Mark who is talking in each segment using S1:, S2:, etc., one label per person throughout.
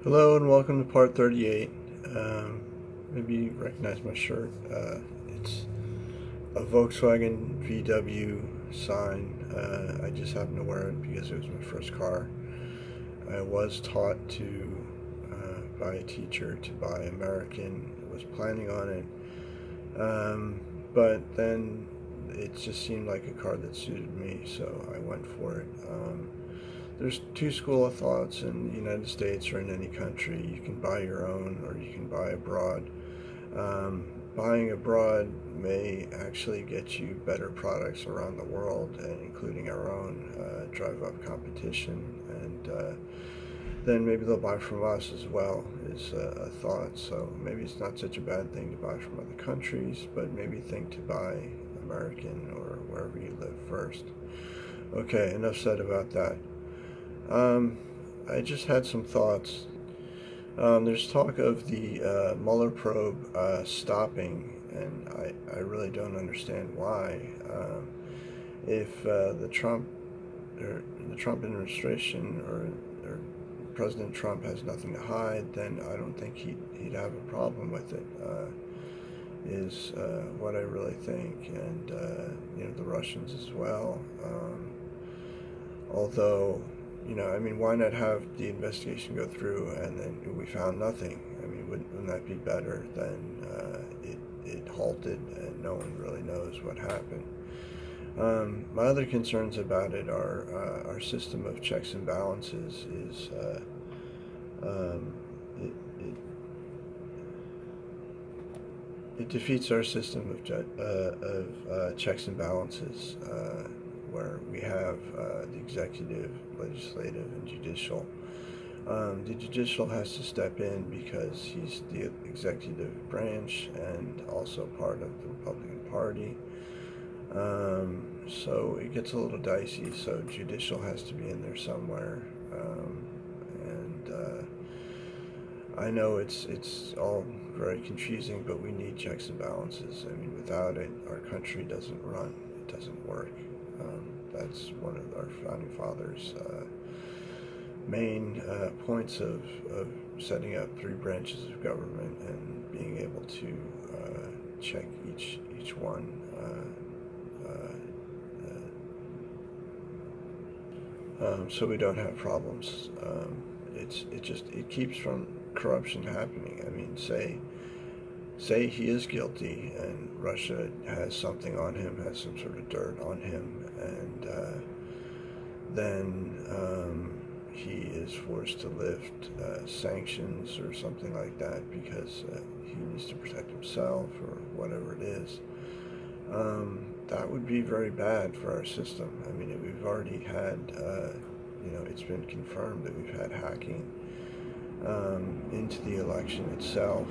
S1: Hello and welcome to part 38. Maybe you recognize my shirt. It's a Volkswagen VW sign. I just happened to wear it because it was my first car. I was taught by a teacher to buy American. I was planning on it, but then it just seemed like a car that suited me, so I went for it. There's two school of thoughts in the United States or in any country. You can buy your own or you can buy abroad. Buying abroad may actually get you better products around the world, and including our own, drive up competition, and then maybe they'll buy from us as well, is a thought. So maybe it's not such a bad thing to buy from other countries, but maybe think to buy American or wherever you live first. Okay, enough said about that. I just had some thoughts. There's talk of the Mueller probe stopping, and I really don't understand why. If the Trump administration or President Trump has nothing to hide, then I don't think he'd have a problem with it. Is what I really think, and the Russians as well. Although, I mean, why not have the investigation go through and then we found nothing? I mean, wouldn't that be better than it halted and no one really knows what happened? My other concerns about it are our system of checks and balances is it, it it defeats our system of checks and balances, where we have the executive, legislative, and judicial. The judicial has to step in because he's the executive branch and also part of the Republican Party. So it gets a little dicey. So judicial has to be in there somewhere, and I know it's all very confusing, but we need checks and balances. I mean, without it, our country doesn't run. It doesn't work. That's one of our founding fathers' main points of setting up three branches of government and being able to check each one. So we don't have problems. It keeps from corruption happening. I mean, say he is guilty and Russia has something on him, has some sort of dirt on him, and then he is forced to lift sanctions or something like that because he needs to protect himself or whatever it is. That would be very bad for our system. I mean, we've already had, it's been confirmed that we've had hacking into the election itself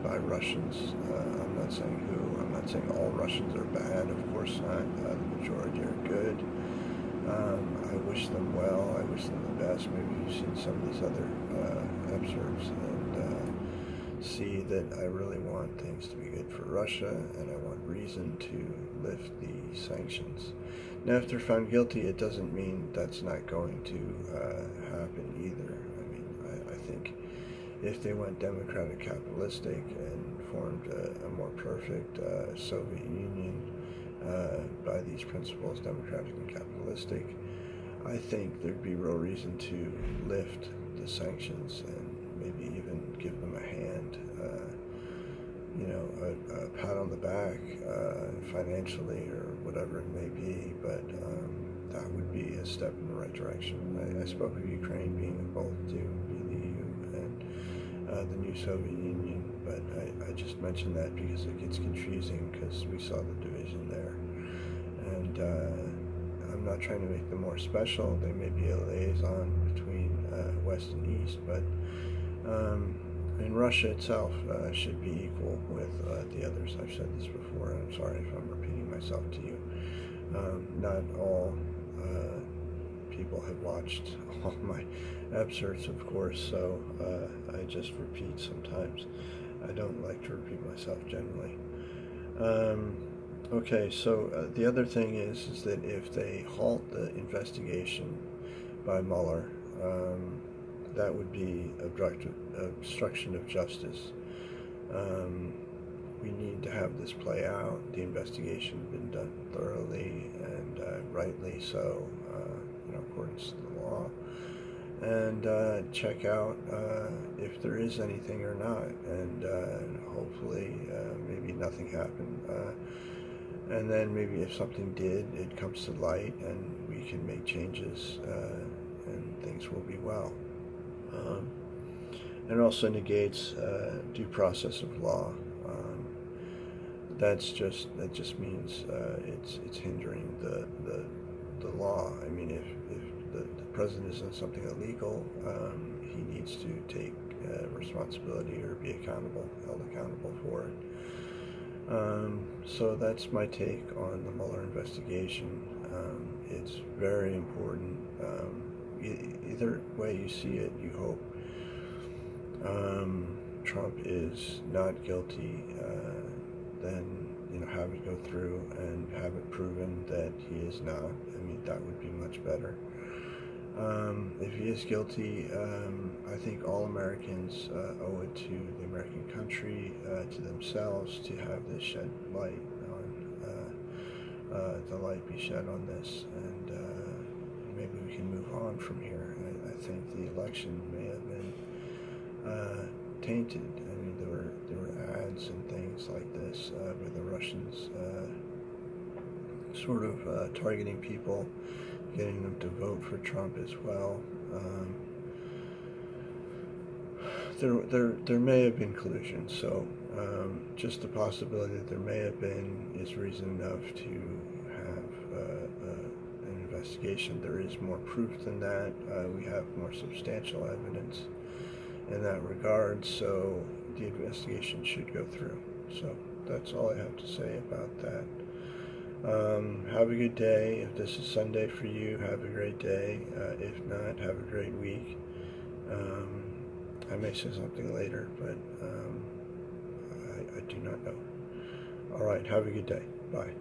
S1: by Russians. I'm not saying who. I'm not saying all Russians are bad. Of course not. The majority are good. I wish them well. I wish them the best. Maybe you've seen some of these other excerpts and see that I really want things to be good for Russia, and I want reason to lift the sanctions. Now, if they're found guilty, it doesn't mean that's not going to happen either. I mean, I think if they went democratic capitalistic and formed a more perfect Soviet Union by these principles, democratic and capitalistic, I think there'd be real reason to lift the sanctions and maybe even give them a hand, a pat on the back financially or whatever it may be, but that would be a step in the right direction. I spoke of Ukraine being both to be the EU and the new Soviet Union, but I just mentioned that because it gets confusing because we saw the division there. And I'm not trying to make them more special. They may be a liaison between West and East, but and Russia itself should be equal with the others. I've said this before, and I'm sorry if I'm repeating myself to you. Not all people have watched all my excerpts, of course, so I just repeat sometimes. I don't like to repeat myself generally. Okay, so the other thing is that if they halt the investigation by Mueller, that would be obstruction of justice. We need to have this play out. The investigation been done thoroughly and rightly so, in accordance to the law, and check out if there is anything or not, and hopefully maybe nothing happened. And then maybe if something did, it comes to light and we can make changes and things will be well. And also negates due process of law. That just means it's hindering the law. I mean, if the president has done something illegal, he needs to take responsibility or be held accountable for it. So that's my take on the Mueller investigation. It's very important. Either way you see it, you hope Trump is not guilty. Then have it go through and have it proven that he is not. I mean, that would be much better. If he is guilty, I think all Americans owe it to the American country, to themselves, to have this shed light on, the light be shed on this, and maybe we can move on from here. I think the election may have been tainted. I mean, there were ads and things like this with the Russians sort of targeting people, getting them to vote for Trump as well. There may have been collusion, so just the possibility that there may have been is reason enough to have an investigation. There is more proof than that. We have more substantial evidence in that regard, so the investigation should go through. So that's all I have to say about that. Have a good day. If this is Sunday for you, have a great day. If not, have a great week. I may say something later, but I do not know. All right, have a good day. Bye.